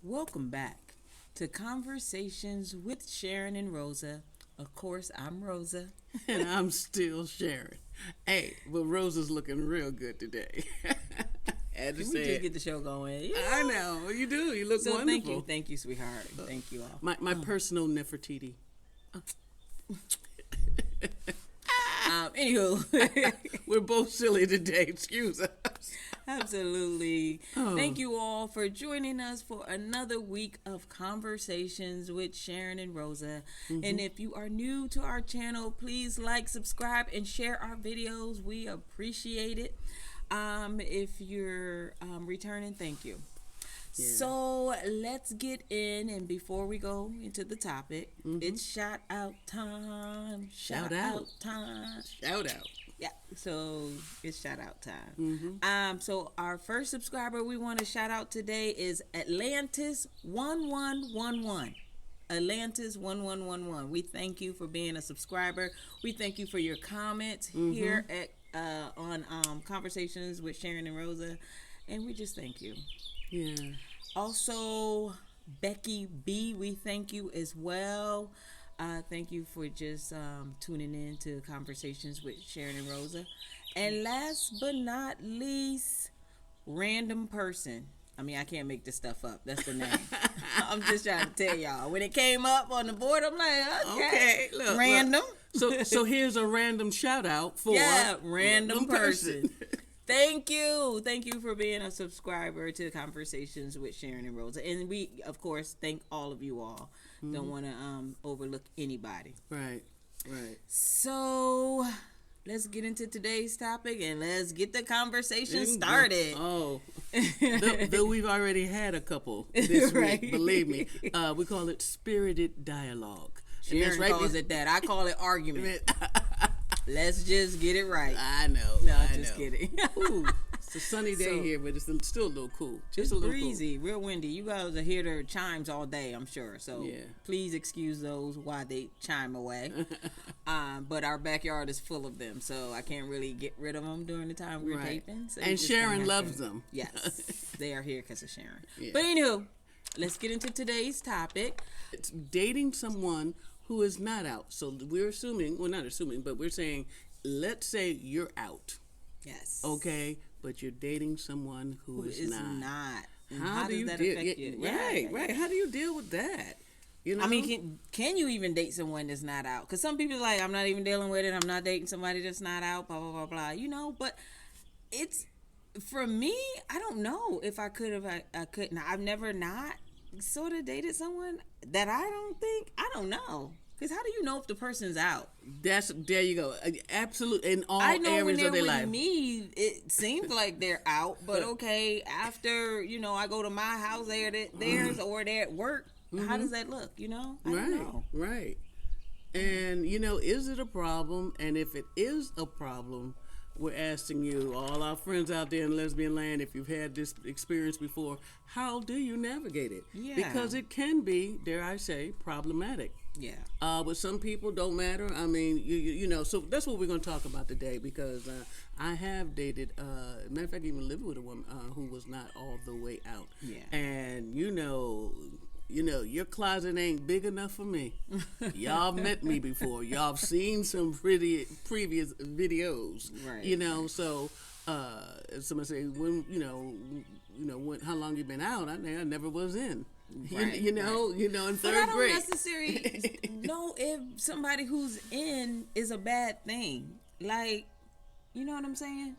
Welcome back to Conversations with Sharyn and Rosa. Of course, I'm Rosa. And I'm still Sharon. Hey, but Rosa's looking real good today. Had to Can say we just it. get the show going? I know you do. You look So wonderful. thank you, sweetheart. Thank you all. My personal Nefertiti. Anywho, We're both silly today. Excuse us. absolutely. Oh. Thank you all for joining us for another week of Conversations with Sharyn and Rosa. And if you are new to our channel, please like, subscribe, and share our videos. We appreciate it. If you're returning, thank you. Yeah. So let's get in, and before we go into the topic, it's shout out time. Shout out. Time. Shout out. Yeah, so it's shout out time. So our first subscriber we want to shout out today is Atlantis1111. Atlantis1111. We thank you for being a subscriber. We thank you for your comments here at on Conversations with Sharyn and Rosa, and we just thank you. Yeah. Also, Becky B, we thank you as well. Thank you for just tuning in to Conversations with Sharyn and Rosa. And last but not least, Random Person. I mean, I can't make this stuff up. That's the name. I'm just trying to tell y'all. When it came up on the board, I'm like, okay, Look, random. So here's a random shout out for random person. Thank you for being a subscriber to Conversations with Sharyn and Rosa, and we of course thank all of you all. Don't want to overlook anybody. Right. So let's get into today's topic and let's get the conversation started. Oh, though we've already had a couple this Right. week, believe me. We call it spirited dialogue. Sharyn calls it that. I call it argument. Let's just get it right. I know. No, I just know. kidding. Ooh, it's a sunny day here, but it's still a little cool. Just a little breezy, real windy. You guys are hear the chimes all day, I'm sure. So Yeah. please excuse those while they chime away. But our backyard is full of them, so I can't really get rid of them during the time we're Right. taping. So And we just kinda Sharon have loves to- them. Yes, they are here because of Sharon. Yeah. But anywho, let's get into today's topic. It's dating someone who is not out. So we're assuming, well, not assuming, but we're saying, let's say you're out, Yes. okay, but you're dating someone who is not. And How do does you that deal? affect you? Right. How do you deal with that? You know, I mean, can you even date someone that's not out? Because some people are like, I'm not even dealing with it. I'm not dating somebody that's not out, blah, blah, blah, blah. You know, but it's, for me, I don't know if I could have, I couldn't. I've never not sort of dated someone that I don't know. Because how do you know if the person's out? there you go. Absolutely, in all I know when areas they're of their with life. me, it seems like they're out. But okay, after, I go to my house, they're at theirs, or they're at work. How does that look, I don't know. Right. And, is it a problem? And if it is a problem, we're asking you, all our friends out there in lesbian land, if you've had this experience before, how do you navigate it? Yeah. Because it can be, dare I say, problematic. Yeah. With some people, don't matter. I mean, so that's what we're going to talk about today, because I have dated, matter of fact, even lived with a woman who was not all the way out. Yeah. And, your closet ain't big enough for me. Y'all met me before. Y'all have seen some pretty previous videos. Right. So somebody say, when how long you been out? I never was in. Right, in third But I don't grade. necessarily know if somebody who's in is a bad thing. Like, you know what I'm saying?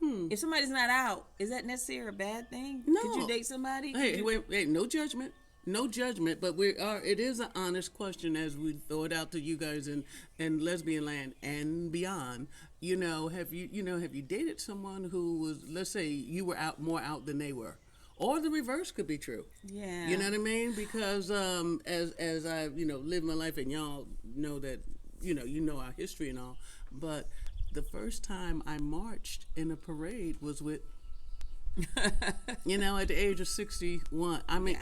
If somebody's not out, is that necessarily a bad thing? No. Could you date somebody? Wait, no judgment. No judgment, but it is an honest question as we throw it out to you guys in lesbian land and beyond. Have you dated someone who was, let's say you were more out than they were? Or the reverse could be true. Yeah. You know what I mean? Because as I live my life, and y'all know that you know our history and all, but the first time I marched in a parade was with at the age of 61. I mean,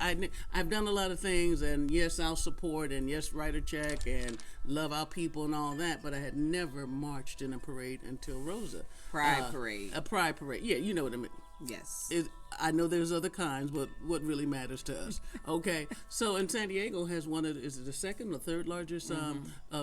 I've done a lot of things, and yes, I'll support, and yes, write a check, and love our people and all that, but I had never marched in a parade until Rosa. Pride parade. A pride parade. Yeah, you know what I mean. Yes. I know there's other kinds, but what really matters to us? Okay, so and San Diego has one of is it the second or third largest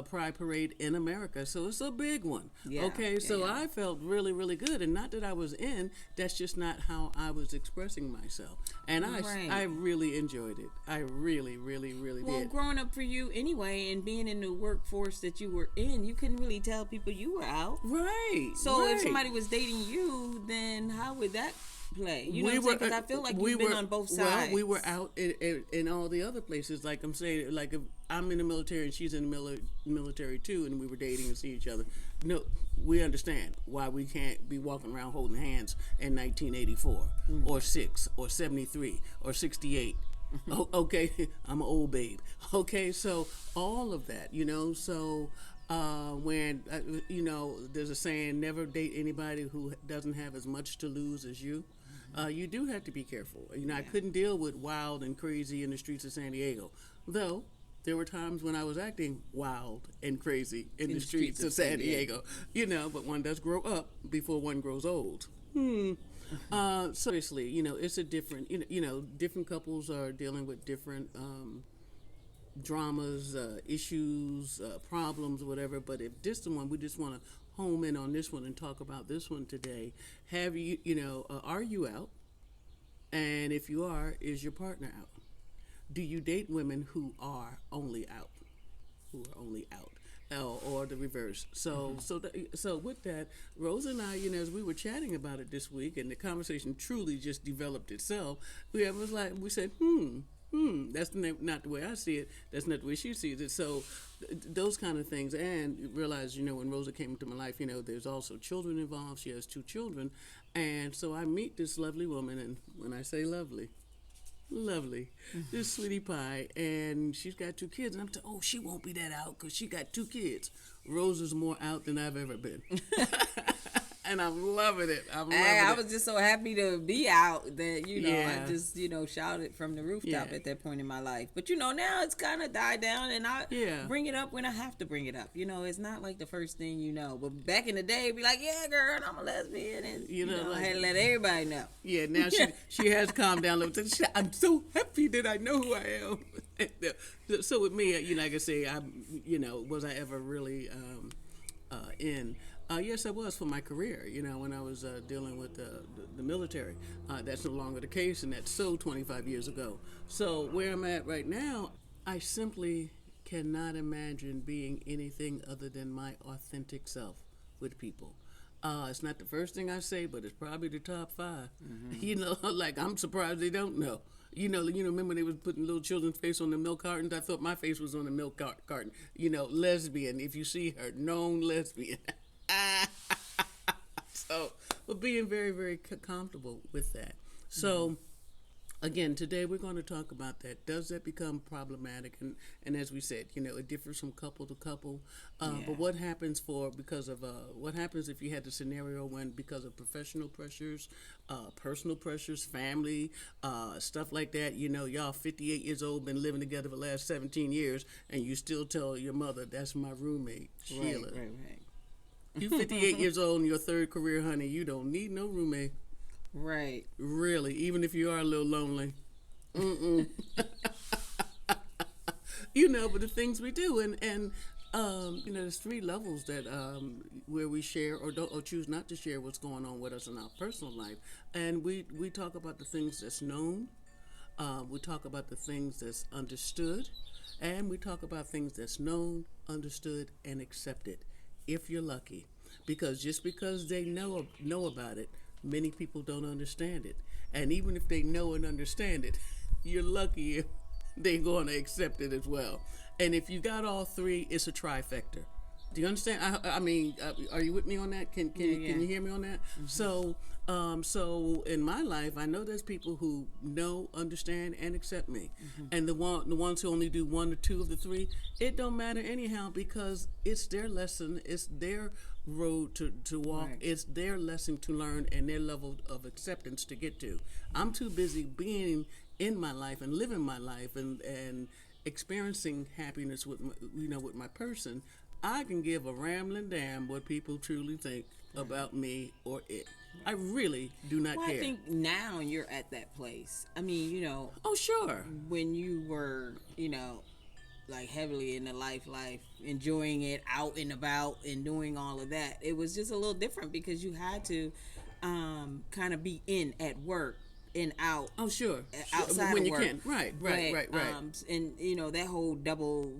Pride parade in America, so it's a big one. Yeah, Okay, so yeah. I felt really really good, and not that I was in. That's just not how I was expressing myself, and I Right. really enjoyed it. I really really really Well, did. growing up for you anyway, and being in the workforce that you were in, you couldn't really tell people you were out. Right, So if right. somebody was dating you, then how would that play? You know We what I'm saying? were Because I feel like we you've been were on both well sides. we were out in all the other places, like I'm saying, like if I'm in the military and she's in the military too, and we were dating and see each other. No, we understand why we can't be walking around holding hands in 1984 or 6 or 73 or 68. Okay, I'm an old babe. Okay, so all of that, so when there's a saying, never date anybody who doesn't have as much to lose as you. You do have to be careful. I couldn't deal with wild and crazy in the streets of San Diego, though there were times when I was acting wild and crazy in the streets of San Diego. But one does grow up before one grows old. So obviously, it's a different, different couples are dealing with different dramas, issues, problems, whatever. But if this the one, we just want to home in on this one and talk about this one today. Have you, are you out? And if you are, is your partner out? Do you date women who are only out? Who are only out? Or the reverse. So with that, Rosa and I, as we were chatting about it this week, and the conversation truly just developed itself. We said, that's not the way I see it. That's not the way she sees it. So those kind of things, and you realize, when Rosa came into my life, there's also children involved. She has 2 children, and so I meet this lovely woman, and when I say lovely, this sweetie pie, and she's got 2 kids, and I'm oh, she won't be that out because she got 2 kids. Rosa's more out than I've ever been. And I'm loving it. I was just so happy to be out that, Yeah. I just, shouted from the rooftop Yeah. at that point in my life. But, now it's kind of died down, and I Yeah. bring it up when I have to bring it up. It's not like the first thing you know. But back in the day, it'd be like, yeah, girl, I'm a lesbian. And, I had to let everybody know. Yeah, now she has calmed down a little bit. I'm so happy that I know who I am. So with me, like I say, was I ever really in? Yes, I was for my career. When I was dealing with the military, that's no longer the case, and that's 25 years ago. So where I'm at right now, I simply cannot imagine being anything other than my authentic self with people. It's not the first thing I say, but it's probably the top 5. Like I'm surprised they don't know. Remember they was putting little children's face on the milk cartons? I thought my face was on the milk carton. Lesbian. If you see her, known lesbian. So, but being very, very comfortable with that. So, again, today we're going to talk about that. Does that become problematic? And as we said, it differs from couple to couple. But what happens what happens if you had the scenario when because of professional pressures, personal pressures, family, stuff like that, y'all 58 years old, been living together for the last 17 years, and you still tell your mother, that's my roommate, Sheila. Right. You 58 years old in your 3rd career, honey. You don't need no roommate. Right. Really, even if you are a little lonely. But the things we do, and there's 3 levels that where we share or don't or choose not to share what's going on with us in our personal life, and we talk about the things that's known, we talk about the things that's understood, and we talk about things that's known, understood, and accepted. If you're lucky, because just because they know about it, many people don't understand it, and even if they know and understand it, you're lucky if they're going to accept it as well. And if you got all 3, it's a trifecta. Do you understand? I mean, are you with me on that? Can you hear me on that? So in my life, I know there's people who know, understand, and accept me, and the ones who only do 1 or 2 of the 3, it don't matter anyhow because it's their lesson, it's their road to walk, Right. it's their lesson to learn, and their level of acceptance to get to. I'm too busy being in my life and living my life and experiencing happiness with with my person. I can give a rambling damn what people truly think. about me or it. I really do not Well, care. I think now you're at that place. I mean, Oh, sure. when you were, like heavily in the life, enjoying it out and about and doing all of that, it was just a little different because you had to kind of be in at work and out Oh, sure. outside When of you work. can. Right, But, right. and that whole double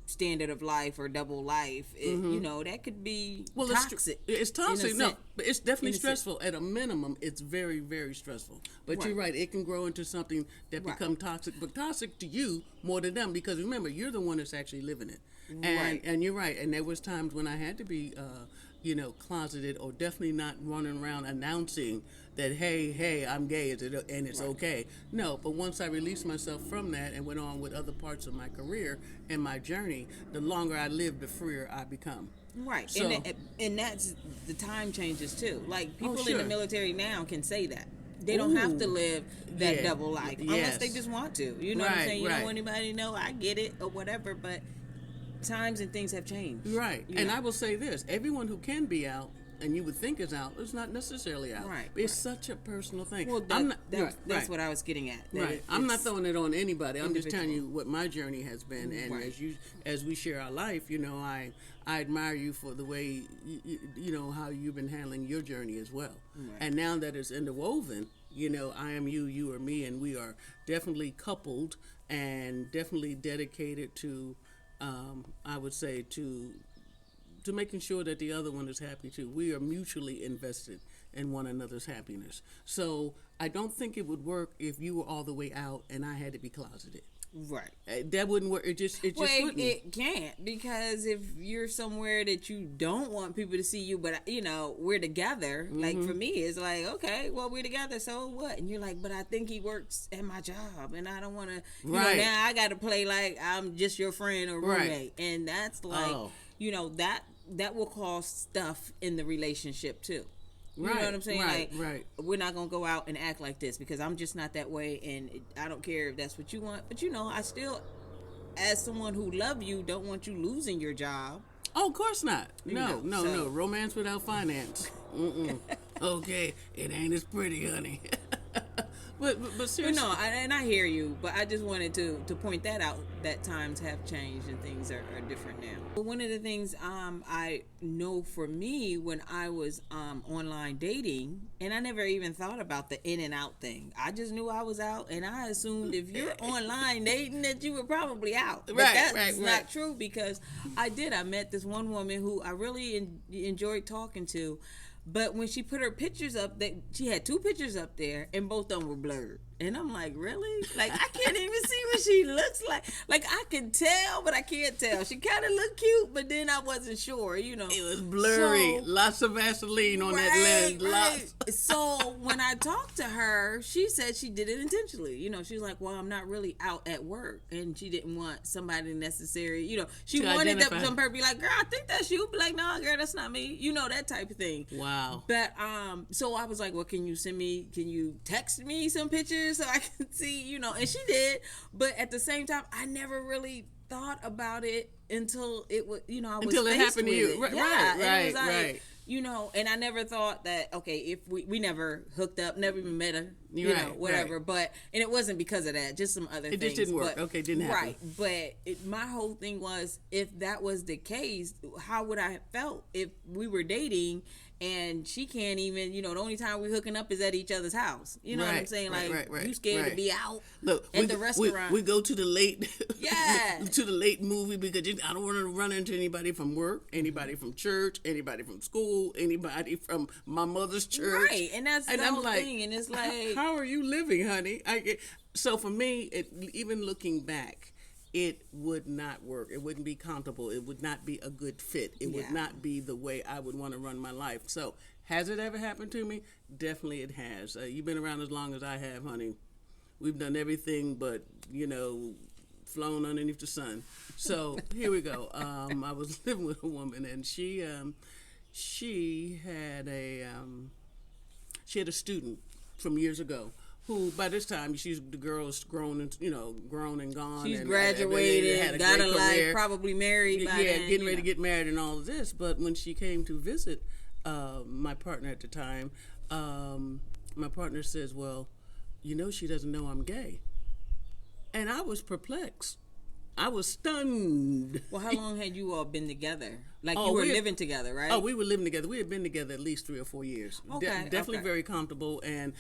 standard of life or double life, that could be Well, toxic. it's toxic. No, but it's definitely in a stressful. At a minimum, it's very, very stressful. But Right. you're right. It can grow into something that Right. become toxic, but toxic to you more than them because remember, you're the one that's actually living it. Right. And you're right. And there was times when I had to be, closeted or definitely not running around announcing that hey, I'm gay, and it's Right. okay. No, but once I released myself from that and went on with other parts of my career and my journey, the longer I live, the freer I become. Right, So- and that's the time changes too. Like people in sure. the military now can say that they don't have to Ooh. live that Yeah. double life unless Yes. they just want to. You know what I'm Right, saying? You right. don't want anybody to know. I get it or whatever, but times and things have changed. Right. You And know? I will say this everyone who can be out and you would think is out is not necessarily out. Right, It's right. such a personal thing. Well, I'm not, that's right. what I was getting at. that Right. I'm not it's- throwing it on anybody. I'm just telling you individual. what my journey has been. And Right. as we share our life, I admire you for the way how you've been handling your journey as well. Right. And now that it's interwoven, I am you, you are me, and we are definitely coupled and definitely dedicated to, I would say to making sure that the other one is happy too. We are mutually invested in one another's happiness. So I don't think it would work if you were all the way out and I had to be closeted. Right. That wouldn't work. It just Well, wouldn't. it can't because if you're somewhere that you don't want people to see you, but we're together. Like Mm-hmm. for me, it's like okay, well we're together, so what? And you're like, but I think he works at my job, and I don't want to. Right. Now I got to play like I'm just your friend or Right. roommate, and that's like Oh. that will cause stuff in the relationship too. You know Right, what I'm saying? right, like, right. we're not gonna go out and act like this because I'm just not that way, and I don't care if that's what you want. But I still, as someone who love you, don't want you losing your job. Oh, of course not. know, No. so- Romance without finance. Mm-mm. Okay, it ain't as pretty, honey. but But seriously. no, and I hear you, but I just wanted to point that out, that times have changed and things are different now. But one of the things I know for me when I was online dating, and I never even thought about the in and out thing. I just knew I was out, and I assumed if you're online dating that you were probably out. But Right, that's right. not true because I met this one woman who I really enjoyed talking to. But when she put her pictures up, she had 2 pictures up there, and both of them were blurred. And I'm like, really? Like, I can't even see what she looks like. Like, I can tell, but I can't tell. She kind of looked cute, but then I wasn't sure, It was blurry. So- Lots of Vaseline on that lens. Lots. So when I talked to her, she said she did it intentionally. She's like, well, I'm not really out at work, and she didn't want somebody necessary. She To wanted identify. some person to be like, girl, I think that's you. Be like, no, girl, that's not me. That type of thing. Wow. But so I was like, well, can you text me some pictures so I can see, and she did. But at the same time, I never really thought about it until it was, I was Until it faced happened to with you. it. Right, Yeah, and it right, was like, right. and I never thought that, okay, if we never hooked up, never even met her, Right, whatever. right. But, and it wasn't because of that, just some other things. It just didn't work. But, Okay, it didn't happen. Right. But my whole thing was, if that was the case, how would I have felt if we were dating and she can't even, the only time we're hooking up is at each other's house. You know what I'm Right, saying? right, Like, right, you scared right. to be out Look, at the restaurant. We go to the late, Yeah. to the late movie because I don't want to run into anybody from work, anybody from church, anybody from school, anybody from my mother's church. Right, and that's the I'm whole like, thing, and it's like, how are you living, honey? So for me, even looking back, it would not work. It wouldn't be comfortable. It would not be a good fit. It would Yeah. not be the way I would want to run my life. So has it ever happened to me? Definitely it has. You've been around as long as I have, honey. We've done everything but, flown underneath the sun. So here we go. I was living with a woman, and she had a student from years ago who, by this time, the girl is grown and grown and gone. she's and graduated, had got a great life, career. probably married by then. Getting ready to get married and all of this. But when she came to visit, my partner at the time, my partner says, well, she doesn't know I'm gay. And I was perplexed. I was stunned. Well, how long had you all been together? Like Oh, you were living together, right? Oh, we were living together. We had been together at least 3 or 4 years. Okay, Definitely okay. very comfortable. And,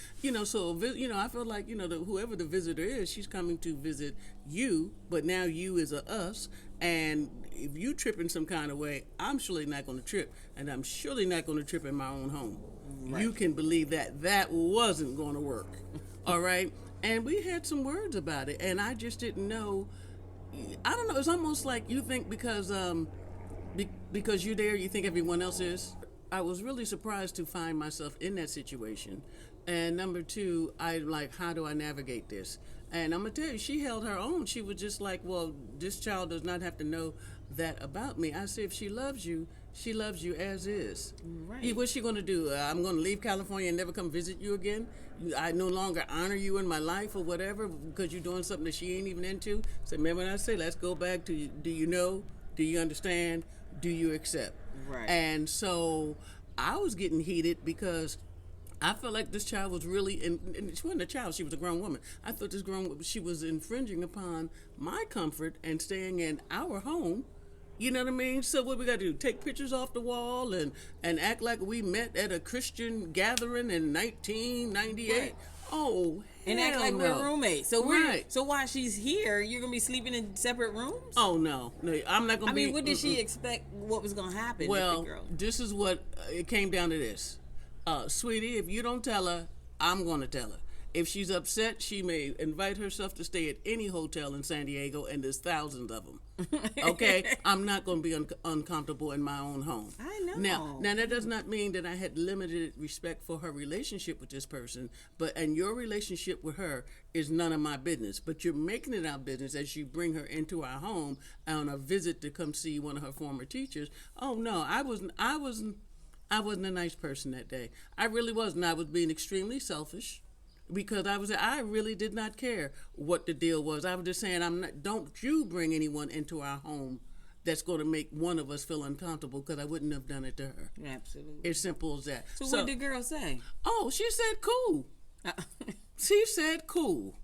so, I feel like, whoever the visitor is, she's coming to visit you, but now you is a us. And if you trip in some kind of way, I'm surely not going to trip. And I'm surely not going to trip in my own home. Right. You can believe that wasn't going to work. All right? And we had some words about it. And I just didn't know. I don't know. It's almost like you think because you're there, you think everyone else is. I was really surprised to find myself in that situation. And number two, I'm like, how do I navigate this? And I'm going to tell you, she held her own. She was just like, well, this child does not have to know that about me. I said, if she loves you as is. Right. What's she going to do? I'm going to leave California and never come visit you again? I no longer honor you in my life or whatever because you're doing something that she ain't even into? So remember when I say, let's go back to, do you know? Do you understand? Do you accept? Right. And so I was getting heated because I felt like this child was really, and she wasn't a child, she was a grown woman. I thought she was infringing upon my comfort and staying in our home. You know what I mean? So what we got to do? Take pictures off the wall and act like we met at a Christian gathering in 1998? Right. Oh, and act like we're roommates. So so while she's here, you're gonna be sleeping in separate rooms? Oh no, I'm not gonna. I mean, what did she expect? What was gonna happen? Well, with the girl? This is what it came down to. This, sweetie, if you don't tell her, I'm gonna tell her. If she's upset, she may invite herself to stay at any hotel in San Diego, and there's thousands of them. Okay? I'm not going to be uncomfortable in my own home. I know. Now, that does not mean that I had limited respect for her relationship with this person, and your relationship with her is none of my business. But you're making it our business as you bring her into our home on a visit to come see one of her former teachers. Oh, no, I wasn't a nice person that day. I really wasn't. I was being extremely selfish. Because I really did not care what the deal was. I was just saying, don't you bring anyone into our home that's going to make one of us feel uncomfortable, because I wouldn't have done it to her. Absolutely. As simple as that. So what did the girl say? Oh, she said cool. She said cool.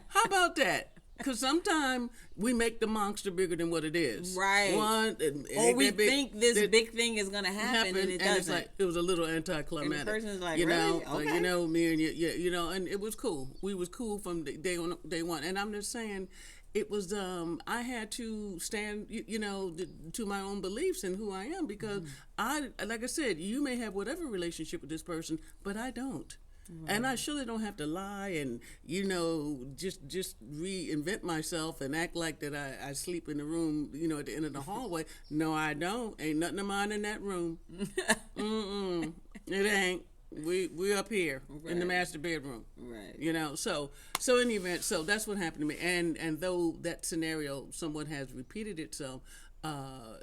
How about that? Because sometimes we make the monster bigger than what it is. Right. Or we think this big thing is going to happen and it doesn't. It's like, it was a little anticlimactic. And the person's like, you know, really? Okay. Me and you, and it was cool. We was cool from day one. And I'm just saying, it was, I had to stand, to my own beliefs and who I am, because like I said, you may have whatever relationship with this person, but I don't. Right. And I surely don't have to lie and, just reinvent myself and act like that I sleep in the room, at the end of the hallway. No, I don't. Ain't nothing of mine in that room. It ain't. We up here in the master bedroom. Right. So in the event, so that's what happened to me. And though that scenario somewhat has repeated itself,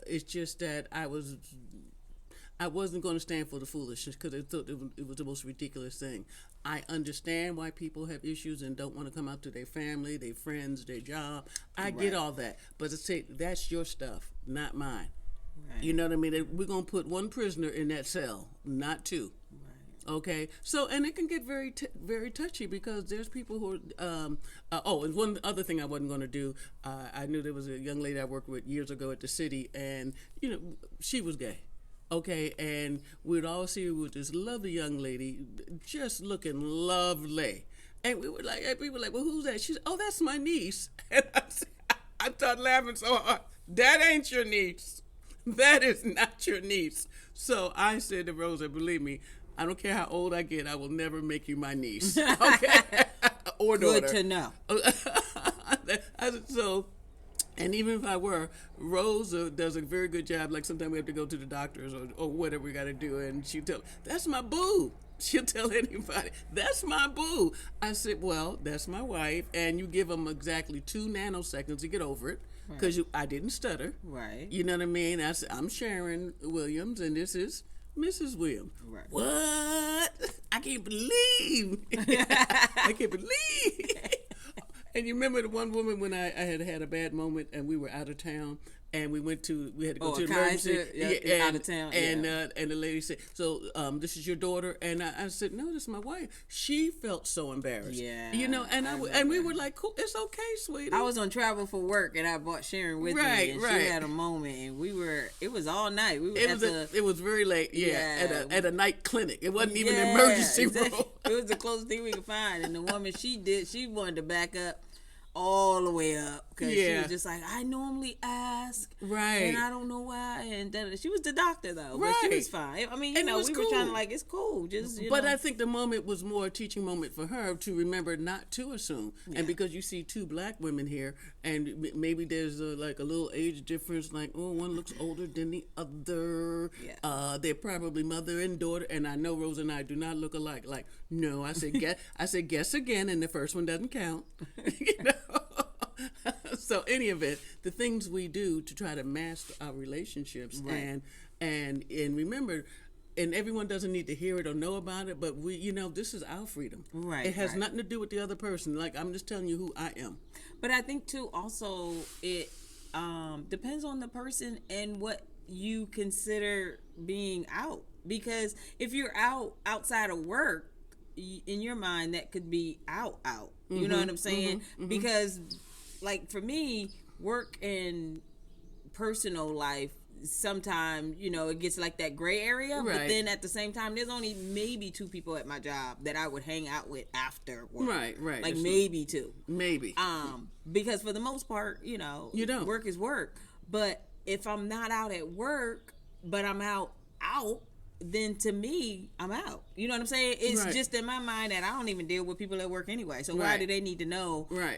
it's just that I wasn't going to stand for the foolishness, because I thought it was the most ridiculous thing. I understand why people have issues and don't want to come out to their family, their friends, their job. I get all that. But to say, that's your stuff, not mine. Right. You know what I mean? We're going to put one prisoner in that cell, not two. Right. Okay? So, and it can get very, very touchy, because there's people who are, and one other thing I wasn't going to do, I knew there was a young lady I worked with years ago at the city, and, she was gay. Okay, and we'd all see her with this lovely young lady, just looking lovely. And we were like, well, who's that? She said, oh, that's my niece. And I started laughing so hard. That ain't your niece. That is not your niece. So I said to Rosa, believe me, I don't care how old I get, I will never make you my niece. Okay? Or daughter. Good to know. So... And even if I were, Rosa does a very good job. Like, sometimes we have to go to the doctors or whatever we got to do, and she'll tell, that's my boo. She'll tell anybody, that's my boo. I said, well, that's my wife, and you give them exactly 2 nanoseconds to get over it, because I didn't stutter. Right. You know what I mean? I said, I'm Sharyn Williams, and this is Mrs. Williams. Right. What? I can't believe. I can't believe. And you remember the one woman when I had a bad moment and we were out of town, and we had to go Oh, to a the emergency. Kaiser, yeah, out of town, yeah. And the lady said, "So, this is your daughter?" And I said, "No, this is my wife." She felt so embarrassed. Yeah, And I and we remember. were like, "Cool, it's okay, sweetie." I was on travel for work, and I brought Sharyn with Right, me, and right. she had a moment, and it was all night. We were at the, It was very late, Yeah. at a night clinic. It wasn't even an yeah, emergency exactly. room. It was the closest thing we could find, and the woman she wanted to back up all the way up because she Yeah. was just like, I normally ask, Right. and I don't know why, and then she was the doctor though, but Right. she was fine. I mean, And it was we were trying to cool. like, it's cool, just But I think the moment was more a teaching moment for her to remember not to assume. Yeah. And because you see two black women here, and maybe there's like a little age difference, like, oh, one looks older than the other. Yeah. They're probably mother and daughter. And I know Rosa and I do not look alike. Like, no, I said, guess again, and the first one doesn't count. You know? So any event, the things we do to try to master our relationships Right. and remember, and everyone doesn't need to hear it or know about it, but this is our freedom. Right, It has right. nothing to do with the other person. Like, I'm just telling you who I am. But I think too, also it depends on the person and what you consider being out. Because if you're outside of work, in your mind that could be out. You know what I'm saying? Because, like for me, work and personal life sometimes it gets like that gray area. But Right. then at the same time, there's only maybe two people at my job that I would hang out with after work. Right. Like It's- maybe two. Maybe. Because for the most part, You don't. work is work. But if I'm not out at work, but I'm out, then to me, I'm out. You know what I'm saying? It's Right. just in my mind that I don't even deal with people at work anyway. So why Right. do they need to know, Right.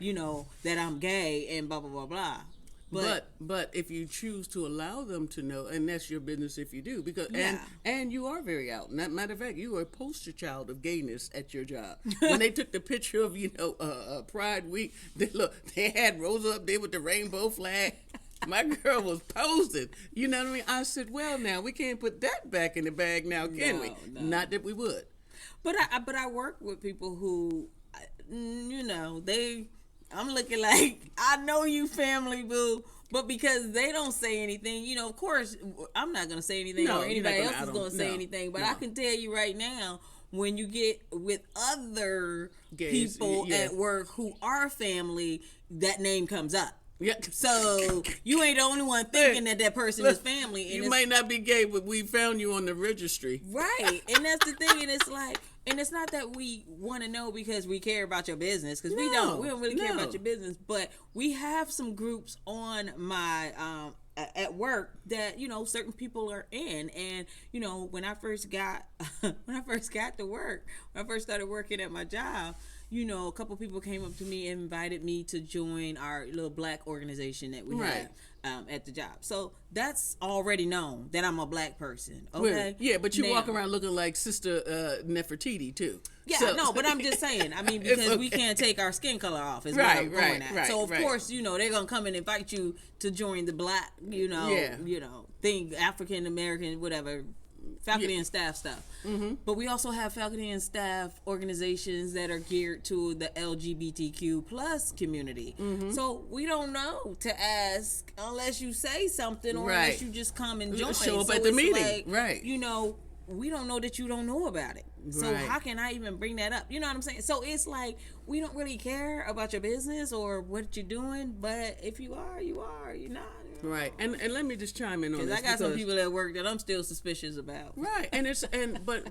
that I'm gay and blah, blah, blah, blah. But if you choose to allow them to know, and that's your business if you do, because Yeah. and you are very out. And matter of fact, you are a poster child of gayness at your job. When they took the picture of Pride Week, they had Rosa up there with the rainbow flag. My girl was posting. You know what I mean? I said, well, now we can't put that back in the bag now, can we? No. Not that we would. But I work with people who, I'm looking like, I know you family, boo. But because they don't say anything, of course, I'm not going to say anything, No, or you're not anybody gonna else is out going to them. say No, anything. But no. I can tell you right now, when you get with other Gays, people yeah. at work who are family, that name comes up. Yeah. So you ain't the only one thinking that person is family. And You it's, might not be gay, but we found you on the registry. right. And that's the thing. And it's like, and it's not that we want to know because we care about your business, because we don't really care about your business. But we have some groups on my at work that certain people are in. And when I first got to work, when I first started working at my job, a couple people came up to me and invited me to join our little black organization that we Right. have at the job. So that's already known that I'm a black person. Well, Okay. yeah, but you Now- walk around looking like Sister Nefertiti too. Yeah, So- no, but I'm just saying. I mean, It's because we okay. can't take our skin color off. Is Right, what I'm going right, at. right, So of right. course, they're gonna come and invite you to join the black, Yeah. thing, African American, whatever, faculty Yeah. and staff stuff. Mm-hmm. But we also have faculty and staff organizations that are geared to the LGBTQ plus community. Mm-hmm. So we don't know to ask unless you say something, or Right. unless you just come and join. Show up So at the it's meeting. like, Right. we don't know that you don't know about it. So Right. how can I even bring that up? You know what I'm saying? So it's like, we don't really care about your business or what you're doing, but if you are, you are. You're not. Right, and let me just chime in on Because this. I got some because- people at work that I'm still suspicious about. Right,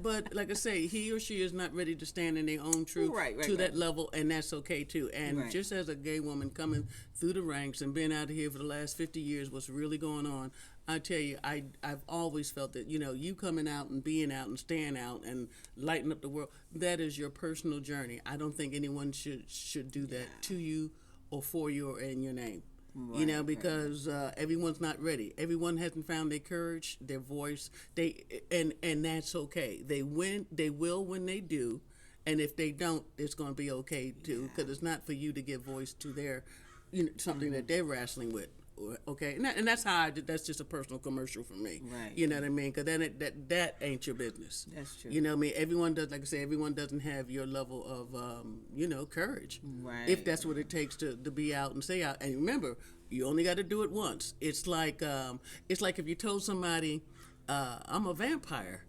but like I say, he or she is not ready to stand in their own truth Right, to that right. level, and that's okay too. And Right. just as a gay woman coming through the ranks and being out here for the last 50 years, what's really going on? I tell you, I've always felt that you coming out and being out and staying out and lighting up the world, that is your personal journey. I don't think anyone should do that to you or for you or in your name. Right, Because everyone's not ready. Everyone hasn't found their courage, their voice. And that's okay. They will when they do, and if they don't, it's going to be okay too. Because it's not for you to give voice to their, something that they're wrestling with. Okay, and that's how that's just a personal commercial for me. Right. You know what I mean? Because then that ain't your business. That's true. You know what I mean? Everyone does, like I say, everyone doesn't have your level of courage. Right. If that's what it takes to be out and stay out. And remember, you only got to do it once. It's like if you told somebody, I'm a vampire.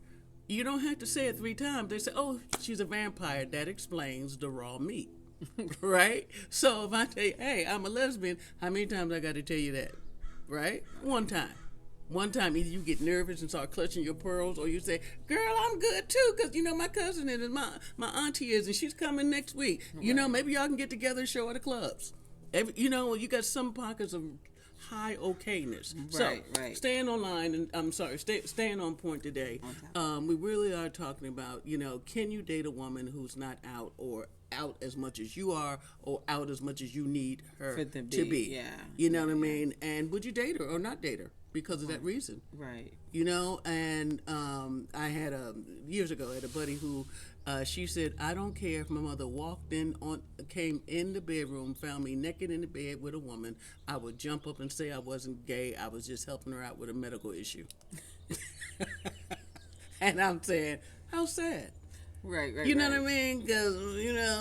You don't have to say it 3 times. They say, oh, she's a vampire. That explains the raw meat. Right? So if I tell you, hey, I'm a lesbian, how many times I got to tell you that? Right? One time. One time, either you get nervous and start clutching your pearls, or you say, girl, I'm good too, because, my cousin is, and my auntie is, and she's coming next week. Right. Maybe y'all can get together and show at the clubs. You got some pockets of high okayness. Right, so, right. Staying online, and I'm sorry, staying on point today, we really are talking about, can you date a woman who's not out or out as much as you are or out as much as you need her to be? Yeah. You know what I mean? And would you date her or not date her because of that reason? Right. And I had years ago, I had a buddy who she said, I don't care if my mother came in the bedroom, found me naked in the bed with a woman, I would jump up and say I wasn't gay, I was just helping her out with a medical issue. And I'm saying, how sad. Right. You know what I mean? Because,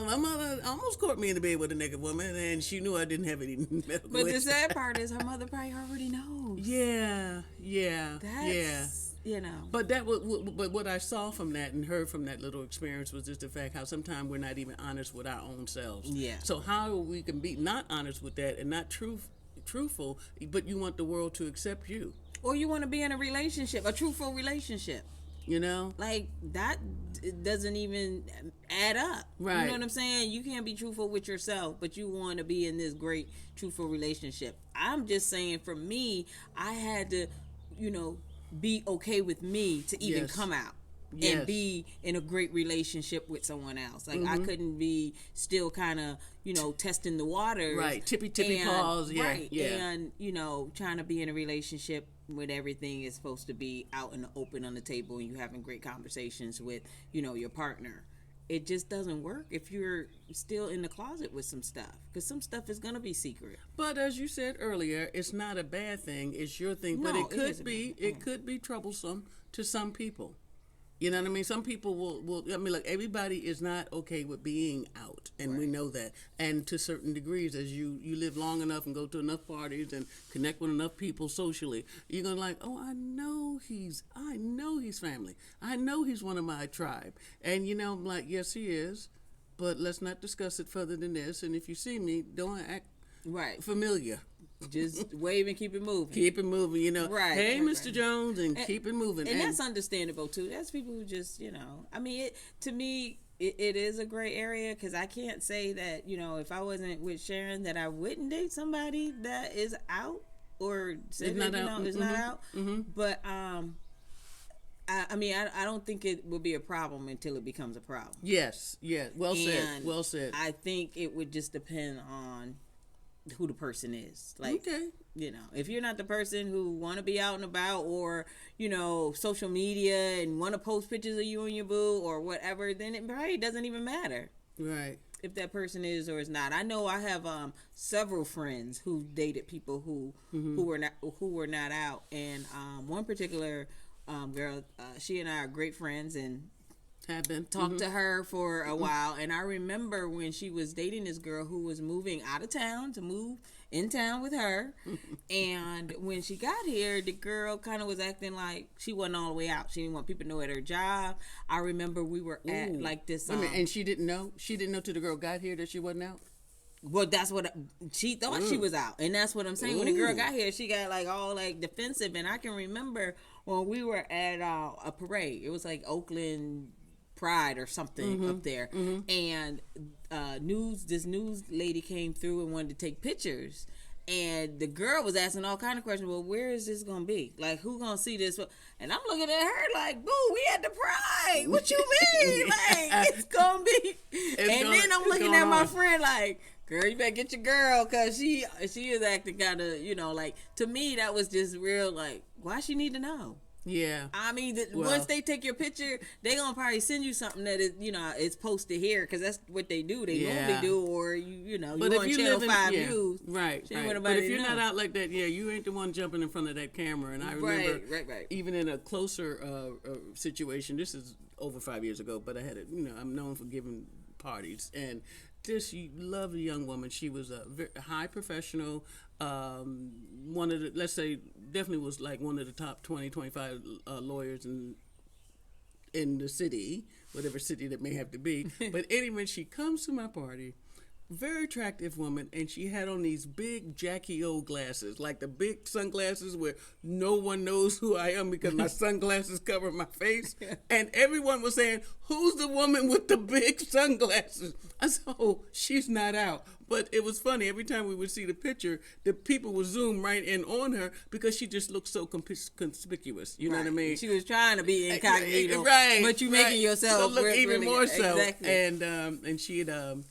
my mother almost caught me in the bed with a naked woman, and she knew I didn't have any medical But issues. the sad part is her mother probably already knows. Yeah. That's, But but what I saw from that and heard from that little experience was just the fact how sometimes we're not even honest with our own selves. Yeah. So how we can be not honest with that and not truthful, but you want the world to accept you. Or you want to be in a relationship, a truthful relationship. Like, that doesn't even add up. Right. You know what I'm saying? You can't be truthful with yourself, but you want to be in this great, truthful relationship. I'm just saying, for me, I had to, be okay with me to even come out. Yes. And be in a great relationship with someone else. Like, I couldn't be still kind of, testing the waters. Right. Tippy paws. Yeah. Right. Yeah. And, trying to be in a relationship when everything is supposed to be out in the open on the table and you having great conversations with, your partner. It just doesn't work if you're still in the closet with some stuff, because some stuff is going to be secret. But as you said earlier, it's not a bad thing. It's your thing. No, but it could be troublesome to some people. You know what I mean? Some people will everybody is not okay with being out, and we know that. And to certain degrees, as you live long enough and go to enough parties and connect with enough people socially, you're going to I know he's family. I know he's one of my tribe. And, I'm like, yes, he is, but let's not discuss it further than this. And if you see me, don't act familiar. Just wave and keep it moving. Keep it moving, Right. Hey, right, Mr. right. Jones, and keep it moving. And that's understandable, too. That's people who just, I mean, to me, it is a gray area, because I can't say that, if I wasn't with Sharyn, that I wouldn't date somebody that is out or said that, is not out. Mm-hmm. But, I mean, I don't think it would be a problem until it becomes a problem. Yes, yeah, well said. I think it would just depend on who the person is. Like, okay. If you're not the person who want to be out and about, or, social media and want to post pictures of you and your boo or whatever, then it probably doesn't even matter. Right. If that person is or is not. I know I have several friends who dated people who were not out, and one particular girl, she and I are great friends, and have been talked to her for a while. And I remember when she was dating this girl who was moving out of town to move in town with her. And when she got here, the girl kind of was acting like she wasn't all the way out. She didn't want people to know at her job. I remember we were at like this. And she didn't know? She didn't know till the girl got here that she wasn't out? Well, that's what she thought. She was out, and that's what I'm saying. When the girl got here, she got like all like defensive. And I can remember when we were at a parade. It was like Oakland Pride or something up there, and this news lady came through and wanted to take pictures, and the girl was asking all kind of questions. Well, where is this gonna be? Like, who gonna see this? And I'm looking at her like, boo, we at the Pride. What you mean? Like, it's gonna be. Then I'm looking at my friend like, girl, you better get your girl, because she is acting kind of, like, to me that was just real, like, why she need to know? Yeah. I mean, once they take your picture, they gonna probably send you something that is, it's posted here, because that's what they do. They normally do, or But you if on you Channel live in, 5 yeah, News. right, She ain't right. want But nobody if to you're not know. out like that, yeah, you ain't the one jumping in front of that camera. And I remember, Right. even in a closer situation, this is over 5 years ago, but I had a, I'm known for giving parties, and this lovely young woman. She was a very high professional. One of the, let's say, definitely was like one of the top 20, 25 lawyers in the city, whatever city that may have to be. But anyway, she comes to my party, very attractive woman, and she had on these big Jackie O glasses, like the big sunglasses where no one knows who I am because my sunglasses cover my face. And everyone was saying, "Who's the woman with the big sunglasses?" I said, "Oh, she's not out." But it was funny. Every time we would see the picture, the people would zoom right in on her because she just looked so conspicuous. You know what I mean? She was trying to be incognito, right? but you making yourself so look really, even more so. Exactly. And she had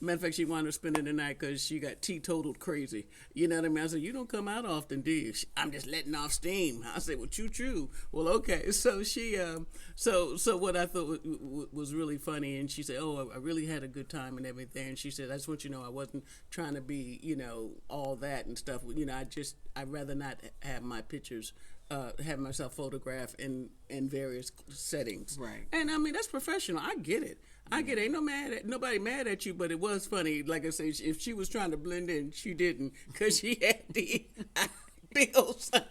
matter of fact, she wanted to spend the night because she got teetotaled crazy. You know what I mean? I said, "You don't come out often, do you?" "I'm just letting off steam." I said, "Well, choo. Well, okay." So she, so what I thought was really funny, and she said, "Oh, I really had a good time and everything." And she said, "I just want you to know I wasn't trying to be, all that and stuff. I'd rather not have my pictures." Have myself photographed in various settings, Right? And I mean that's professional. I get it. Ain't nobody mad at you, but it was funny. Like I say, if she was trying to blend in, she didn't, because she had the big old son.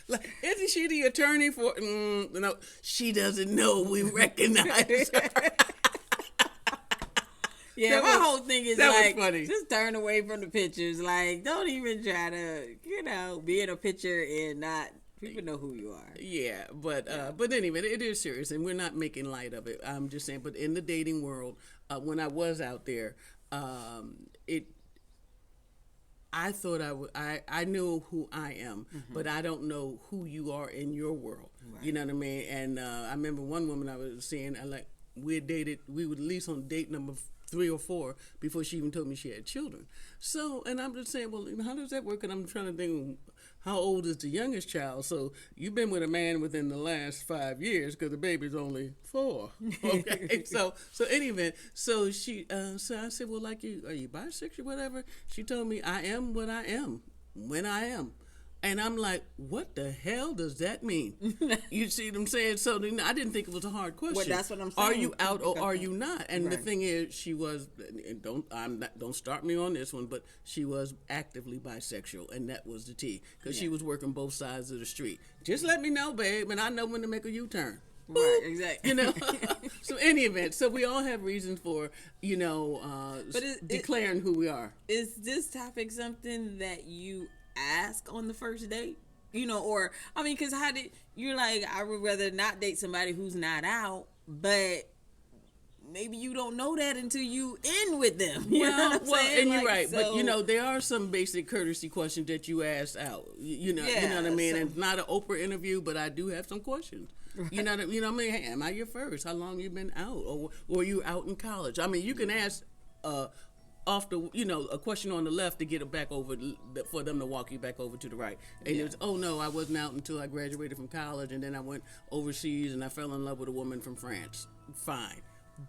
Like, isn't she the attorney for? No, she doesn't know we recognize her. Yeah, my whole thing is like, funny. Just turn away from the pictures. Like, don't even try to, be in a picture and not. People know who you are. Yeah, but anyway, it is serious, and we're not making light of it. I'm just saying, but in the dating world, when I was out there, I thought I knew who I am, but I don't know who you are in your world. Right. You know what I mean? And I remember one woman I was seeing, we would at least on date number 3 or 4 before she even told me she had children. So, and I'm just saying, well, how does that work? And I'm trying to think, how old is the youngest child? So you've been with a man within the last 5 years because the baby's only 4. Okay. so anyway, so I said, well, are you bisexual, whatever? She told me, I am what I am when I am. And I'm like, what the hell does that mean? You see what I'm saying? So I didn't think it was a hard question. Well, that's what I'm saying. Are you out or are you not? And right. The thing is, she was, and don't start me on this one, but she was actively bisexual, and that was the T, because she was working both sides of the street. Just let me know, babe, and I know when to make a U-turn. Right, exactly. So any event, so we all have reasons for, declaring who we are. Is this topic something that you ask on the first date? Or I mean, because you're like, I would rather not date somebody who's not out, but maybe you don't know that until you in with them. You know what I'm saying? And you're right, so, but there are some basic courtesy questions that you ask out. You know what I mean? And it's not an Oprah interview, but I do have some questions. Right. You know what I mean? Hey, am I your first? How long you been out, or were you out in college? I mean, you can ask off the, a question on the left to get it back over, for them to walk you back over to the right. And it's, oh no, I wasn't out until I graduated from college, and then I went overseas and I fell in love with a woman from France. Fine.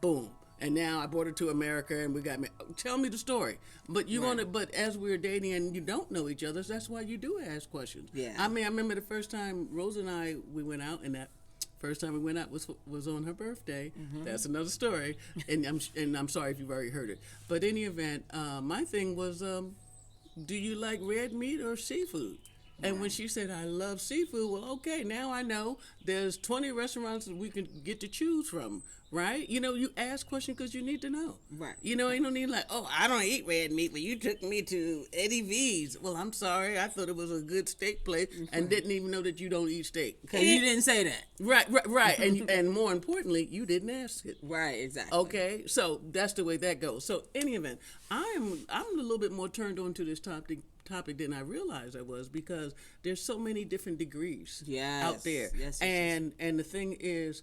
Boom. And now I brought her to America and we got me. Tell me the story. But but as we're dating and you don't know each other, that's why you do ask questions. Yeah. I mean, I remember the first time Rosa and we went out, and that first time we went out was on her birthday. Mm-hmm. That's another story, and I'm sorry if you've already heard it. But in any event, my thing was, do you like red meat or seafood? And when she said, I love seafood, well, okay, now I know there's 20 restaurants that we can get to choose from, right? You ask questions because you need to know. Right. Ain't no need like, oh, I don't eat red meat, but you took me to Eddie V's. Well, I'm sorry. I thought it was a good steak place and didn't even know that you don't eat steak. Because you didn't say that. Right. And more importantly, you didn't ask it. Right, exactly. Okay, so that's the way that goes. So, in any event, I'm a little bit more turned on to this topic than I realized I was, because there's so many different degrees out there. Yes. And the thing is,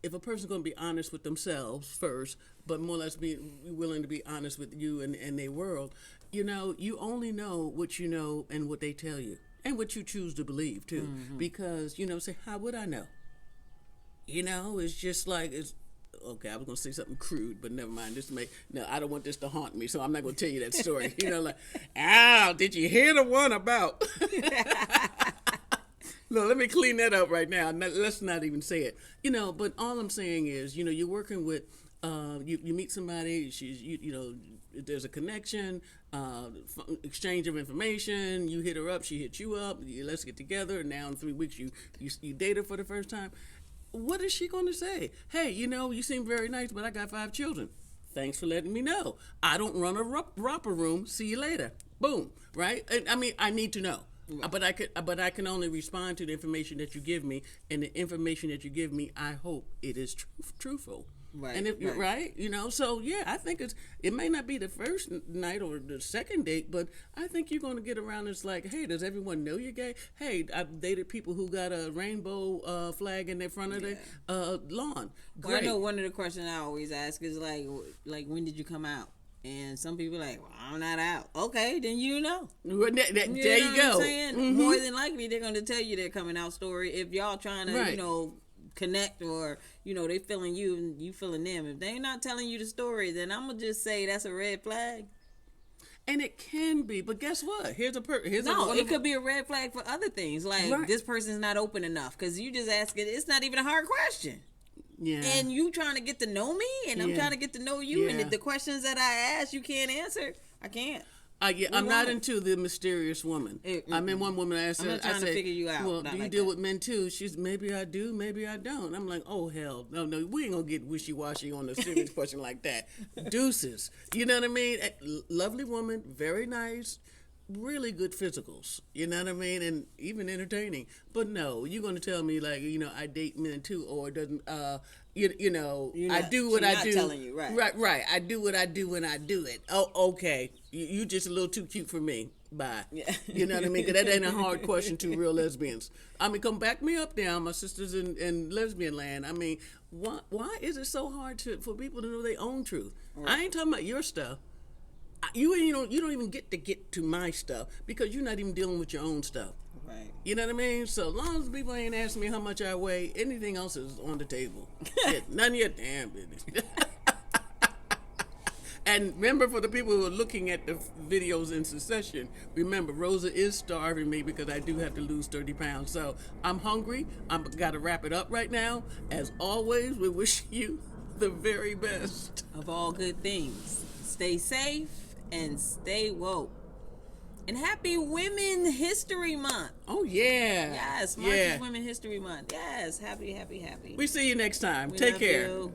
if a person's going to be honest with themselves first, but more or less be willing to be honest with you and their world, you only know what you know and what they tell you and what you choose to believe too. Mm-hmm. Because, say, how would I know? It's just like, okay, I was gonna say something crude, but never mind. No, I don't want this to haunt me, so I'm not gonna tell you that story. Like, did you hear the one about? No, let me clean that up right now. Let's not even say it. But all I'm saying is, you're working with, you meet somebody, there's a connection, exchange of information. You hit her up, she hits you up. Let's get together. And now in 3 weeks, you date her for the first time. What is she going to say? Hey, you seem very nice, but I got 5 children. Thanks for letting me know. I don't run a romper room. See you later. Boom. Right? I mean, I need to know. Right. But I can only respond to the information that you give me, and the information that you give me, I hope it is truthful. Right. And if you're right, so yeah, I think it may not be the first night or the second date, but I think you're going to get around. It's like, hey, does everyone know you're gay? Hey, I've dated people who got a rainbow flag in their front of their lawn. Great. Well, I know one of the questions I always ask is like when did you come out? And some people are like, well, I'm not out. Okay, then you know. There you know go. What I'm saying? Mm-hmm. More than likely, they're going to tell you their coming out story. If y'all trying to, connect, or they feeling you and you feeling them. If they're not telling you the story, then I'm gonna just say that's a red flag. And it can be, but guess what? It could be a red flag for other things. Like this person's not open enough because you just asking. It's not even a hard question. Yeah. And you trying to get to know me, and I'm trying to get to know you, and the questions that I ask you can't answer. I can't. I'm not into the mysterious woman. I mean, one woman I said, I'm not trying to figure you out. Well, do you deal with men too? She's maybe I do, maybe I don't. I'm like, oh hell, no, we ain't gonna get wishy washy on a serious question like that. Deuces, you know what I mean? Lovely woman, very nice, really good physicals. You know what I mean? And even entertaining. But no, you're gonna tell me like, I date men too, or it doesn't. I do what I do. Telling you, right. I do what I do when I do it. Oh, okay. You just a little too cute for me. Bye. Yeah. You know what I mean? Because that ain't a hard question to real lesbians. I mean, come back me up now, my sisters in lesbian land. I mean, why is it so hard for people to know their own truth? Right. I ain't talking about your stuff. You don't even get to my stuff because you're not even dealing with your own stuff. Right. You know what I mean? So as long as people ain't asking me how much I weigh, anything else is on the table. None of your damn business. And remember, for the people who are looking at the videos in succession, remember, Rosa is starving me because I do have to lose 30 pounds. So I'm hungry. I've got to wrap it up right now. As always, we wish you the very best of all good things. Stay safe and stay woke. And happy Women History Month. Oh, yeah. Yes, March is Women History Month. Yes, happy. We see you next time. We Take love care. You.